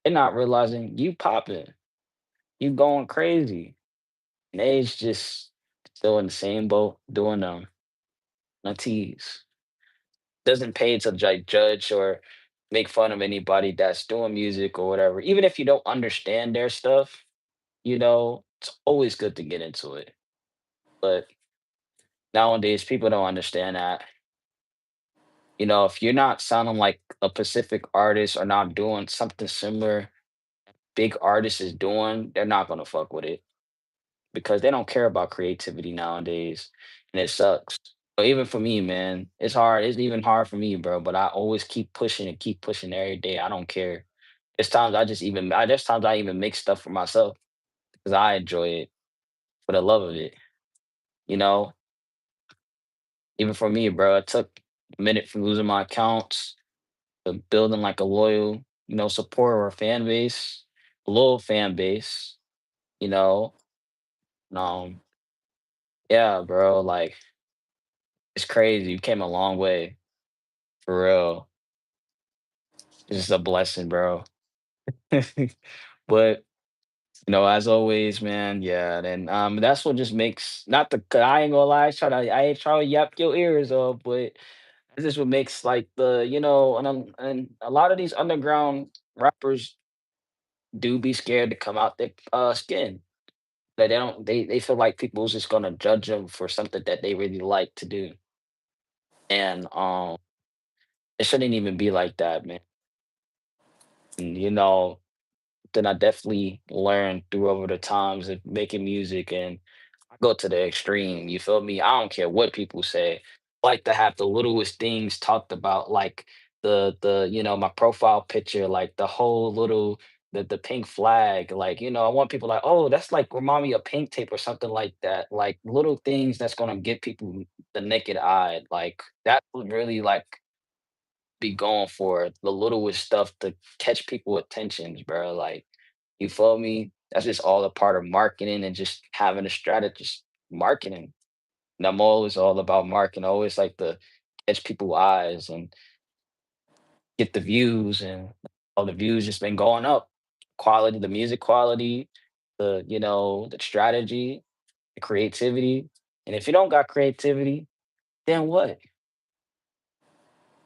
[SPEAKER 2] they're not realizing you popping, you going crazy. And they's just still in the same boat doing a tease. Doesn't pay to judge or make fun of anybody that's doing music or whatever. Even if you don't understand their stuff, it's always good to get into it. But nowadays people don't understand that. If you're not sounding like a Pacific artist or not doing something similar big artist is doing, they're not gonna fuck with it because they don't care about creativity nowadays, and it sucks. But even for me, man, it's hard. It's even hard for me, bro. But I always keep pushing every day. I don't care. There's times I even make stuff for myself because I enjoy it for the love of it. You know, even for me, bro, it took a minute from losing my accounts to building like a loyal, support or fan base, a loyal fan base. You know, um, yeah, bro, like it's crazy. You came a long way for real. It's just a blessing, bro. But as always, man, yeah. Then that's what just makes not the 'cause I ain't gonna lie, I ain't trying to yap your ears off, but this is what makes like and a lot of these underground rappers do be scared to come out their skin. They don't they feel like people's just gonna judge them for something that they really like to do. And it shouldn't even be like that, man. And, then I definitely learned through over the times of making music and I go to the extreme. You feel me? I don't care what people say. I like to have the littlest things talked about, like my profile picture, like the whole little the pink flag. Like, I want people like, oh, that's like remind me of pink tape or something like that. Like little things that's gonna get people the naked eye. Like that would really like be going for the littlest stuff to catch people attentions, bro. Like, you feel me? That's just all a part of marketing and just having a strategist marketing. And I'm always all about marketing. I always like to catch people's eyes and get the views, and all the views just been going up. Quality, the music quality, the strategy, the creativity. And if you don't got creativity, then what?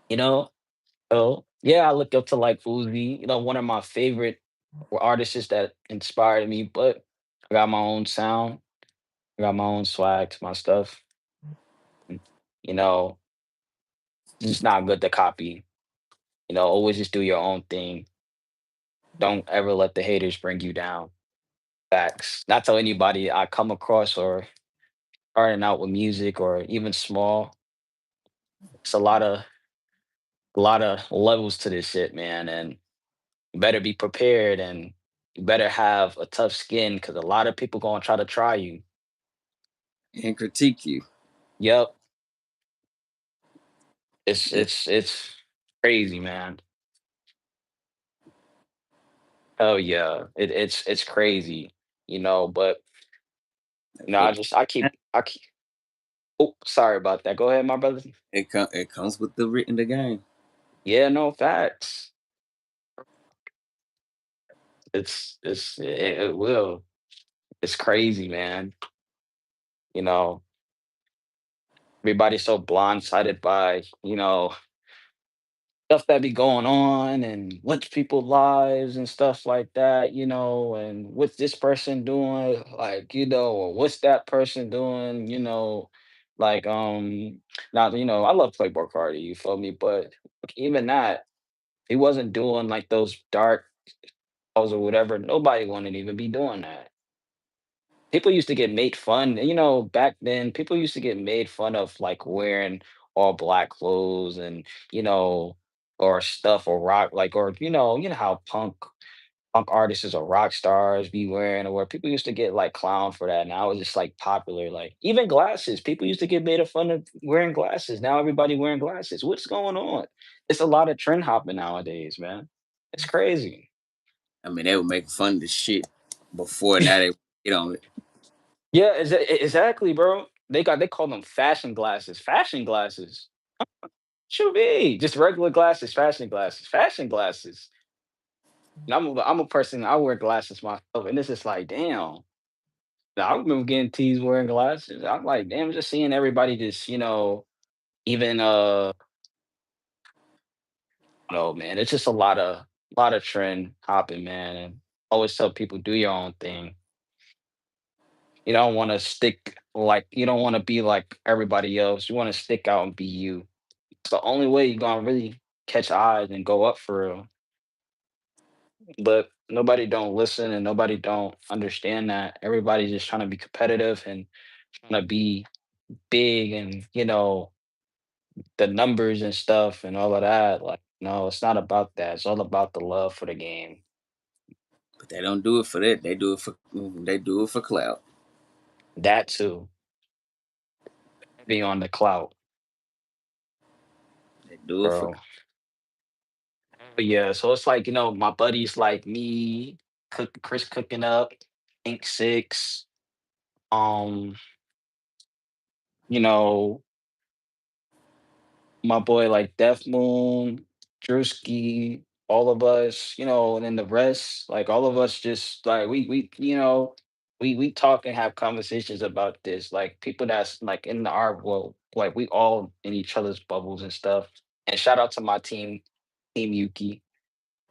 [SPEAKER 2] You know? So yeah, I look up to like Uzi, one of my favorite artists that inspired me, but I got my own sound, I got my own swag to my stuff. And, you know, it's just not good to copy. Always just do your own thing. Don't ever let the haters bring you down. Facts. Not tell anybody I come across or starting out with music or even small. It's a lot of levels to this shit, man. And you better be prepared, and you better have a tough skin because a lot of people gonna try to try you.
[SPEAKER 1] and critique you.
[SPEAKER 2] Yep. It's
[SPEAKER 1] It,
[SPEAKER 2] it's it's crazy, man. Oh yeah. It's crazy, but
[SPEAKER 1] it,
[SPEAKER 2] I keep oh, sorry about that. Go ahead, my brother.
[SPEAKER 1] it comes with the written the game.
[SPEAKER 2] Yeah, no facts. It will. It's crazy, man. You know, everybody's so blindsided by, stuff that be going on and what's people's lives and stuff like that, and what's this person doing, like, or what's that person doing, like, now, I love Playboy Cardi, you feel me? But even that, he wasn't doing like those dark or whatever. Nobody wanted to even be doing that. People used to get made fun, back then, people used to get made fun of, like, wearing all black clothes and, or stuff or rock, like, or, how punk artists or rock stars be wearing, or where people used to get, like, clown for that. Now it's just, like, popular, like, even glasses, people used to get made of fun of wearing glasses. Now everybody wearing glasses. What's going on? It's a lot of trend hopping nowadays, man. It's crazy.
[SPEAKER 1] I mean, they were making fun of the shit before. Now they get on it.
[SPEAKER 2] Yeah, exactly, bro. They call them fashion glasses. Fashion glasses. Should be just regular glasses, fashion glasses, fashion glasses. And I'm a person, I wear glasses myself, and it's just like, damn. Now, I remember getting teased wearing glasses. I'm like, damn, just seeing everybody just, even no, man, it's just a lot of trend hopping, man. And always tell people do your own thing. You don't want to be like everybody else. You want to stick out and be you. It's the only way you're gonna really catch eyes and go up for real. But nobody don't listen and nobody don't understand that. Everybody's just trying to be competitive and trying to be big and the numbers and stuff and all of that. Like, no, it's not about that. It's all about the love for the game.
[SPEAKER 1] But they don't do it for that. They do it for clout.
[SPEAKER 2] That too. Be on the clout,
[SPEAKER 1] They do it for
[SPEAKER 2] bro. But yeah, so it's like, my buddies like me, Chris cooking up, Ink Six, um, you know, my boy like Death Moon, Drewski, all of us, and then the rest, like all of us just like we talk and have conversations about this. Like people that's like in the art world, like we all in each other's bubbles and stuff. And shout out to my team, Team Yuki.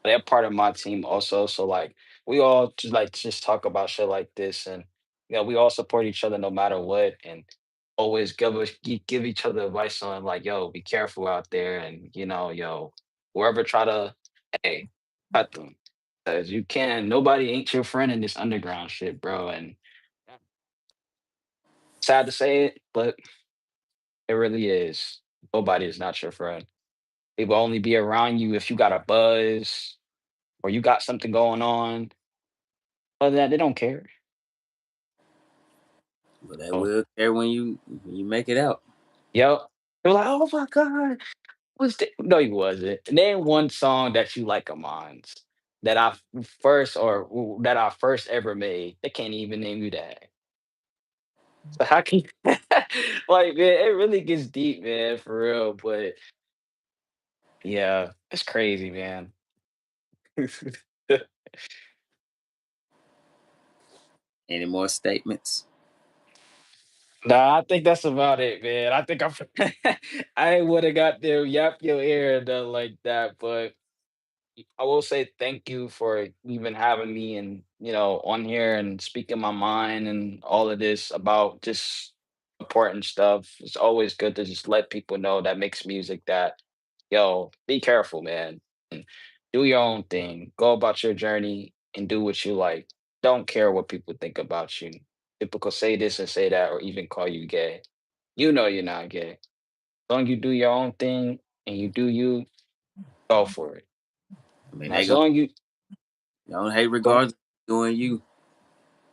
[SPEAKER 2] They're part of my team also. So like we all just talk about shit like this, and we all support each other no matter what, and always give each other advice on like, yo, be careful out there, and yo, whoever try to, hey, cut them. Cause you can nobody ain't your friend in this underground shit, bro. And sad to say it, but it really is. Nobody is not your friend. They will only be around you if you got a buzz or you got something going on. Other than that, they don't care.
[SPEAKER 1] but they
[SPEAKER 2] Oh,
[SPEAKER 1] will care when you make it out.
[SPEAKER 2] yep. They're like, oh my god, no, he wasn't. Name one song that you like of mine that I first ever made. They can't even name you that. So how can like, man, it really gets deep, man, for real. But yeah, it's crazy, man.
[SPEAKER 1] Any more statements?
[SPEAKER 2] Nah, I think that's about it, man. I think I would have got there, yap your ear and done like that, but I will say thank you for even having me and on here and speaking my mind and all of this about just important stuff. It's always good to just let people know that makes music that be careful, man. And do your own thing. Go about your journey and do what you like. Don't care what people think about you. People could say this and say that or even call you gay. You know you're not gay. As long as you do your own thing and you do you, go for it.
[SPEAKER 1] I mean,
[SPEAKER 2] Now,
[SPEAKER 1] they
[SPEAKER 2] as
[SPEAKER 1] gonna
[SPEAKER 2] long as you
[SPEAKER 1] don't hate
[SPEAKER 2] go
[SPEAKER 1] regardless of doing you.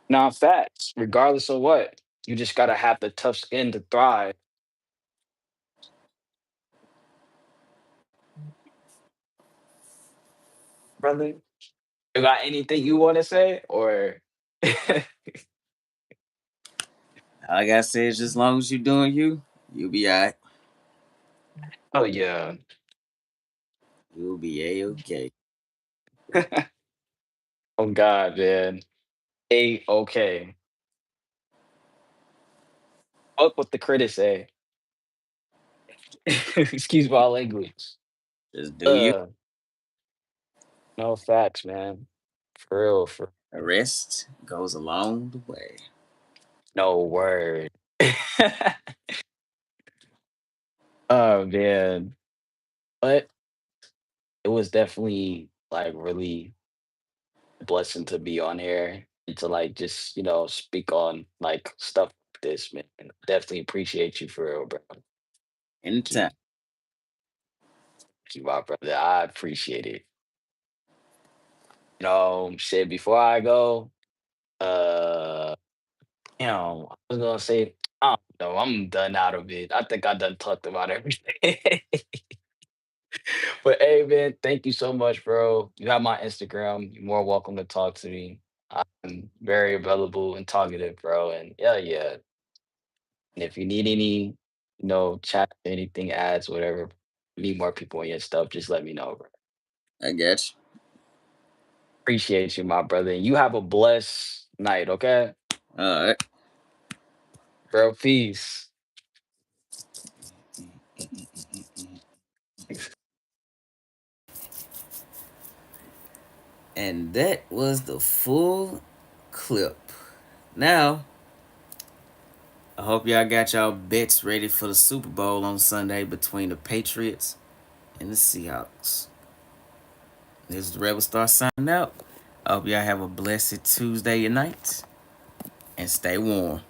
[SPEAKER 2] Now, facts, regardless of what, you just gotta have the tough skin to thrive, brother. You got anything you want to say, or
[SPEAKER 1] Like I said, just as long as you doing you, you'll be alright.
[SPEAKER 2] oh yeah,
[SPEAKER 1] You'll be a okay.
[SPEAKER 2] oh God, man, a okay. Fuck what the critics say. Excuse my language.
[SPEAKER 1] Just do you.
[SPEAKER 2] Uh, no facts, man. For real, for
[SPEAKER 1] The rest goes along the way.
[SPEAKER 2] no word. Oh man, but it was definitely like really blessing to be on here and to like just speak on like stuff like this, man. Definitely appreciate you for real, bro. Thank you,
[SPEAKER 1] Anytime.
[SPEAKER 2] thank you, my brother. I appreciate it. Shit. Before I go, uh, I was gonna say, I don't know. I'm done out of it. I think I done talked about everything. But hey, man, thank you so much, bro. You have my Instagram. You're more welcome to talk to me. I'm very available and talkative, bro. And yeah, yeah. And if you need any, chat, anything, ads, whatever, need more people in your stuff, just let me know, bro.
[SPEAKER 1] I got
[SPEAKER 2] Appreciate you, my brother. And you have a blessed night, okay?
[SPEAKER 1] you. All right.
[SPEAKER 2] Bro, peace.
[SPEAKER 1] And that was the full clip. Now, I hope y'all got y'all bets ready for the Super Bowl on Sunday between the Patriots and the Seahawks. This is the Rebel Star signing out. I hope y'all have a blessed Tuesday night and stay warm.